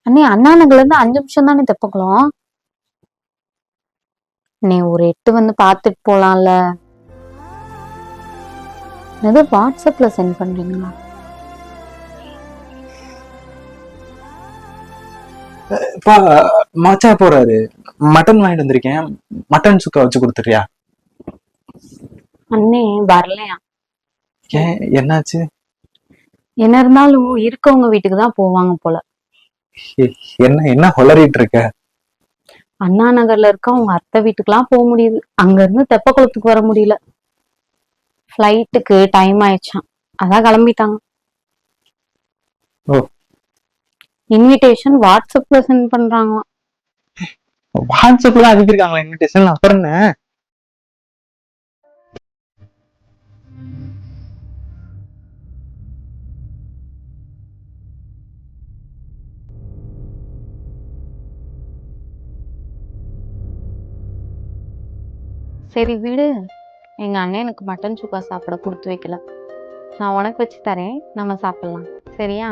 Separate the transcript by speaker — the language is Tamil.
Speaker 1: அண்ணே அண்ணா நகர்ல இருந்து 5 நிமிஷம் தானே தெப்பக்குளம். நீ ஒரு 8 வந்து பாத்துட்டு போலாம்ல. ஏதோ வாட்ஸ்அப்ல சென்ட் பண்றீங்களா?
Speaker 2: மச்சா போறாரு. மட்டன் வாங்கிட்டு வந்திருக்கேன். மட்டன் சுக்கா வச்சு கொடுத்துறியா?
Speaker 1: அண்ணே வரலையா?
Speaker 2: ஏன், என்னாச்சு?
Speaker 1: என்ன இருந்தாலும் இருக்கவங்க வீட்டுக்கு தான் போவாங்க போல.
Speaker 2: என்ன என்ன ஹொளறிட்டு இருக்க?
Speaker 1: அண்ணா நகர்ல இருக்க அவங்க அத்தை வீட்டுக்குலாம் போக முடியுது, அங்க இருந்து தெப்பக்குளத்துக்கு வர முடியல. ஃபிளைட்டுக்கு டைம் ஆயிடுச்சான், அதான் கிளம்பிட்டாங்க. இன்விடேஷன் வாட்ஸ்அப்ல சென்ட் பண்றாங்களாம்.
Speaker 2: வாட்ஸ்அப்ல அனுப்பியிருக்காங்களா இன்விடேஷன்? அப்புறம் என்ன?
Speaker 1: சரி விடு, எங்க அண்ணன் எனக்கு மட்டன் சுக்கா சாப்பிட கொடுத்து வைக்கல. நான் உனக்கு வச்சு தரேன், நம்ம சாப்பிடலாம் சரியா?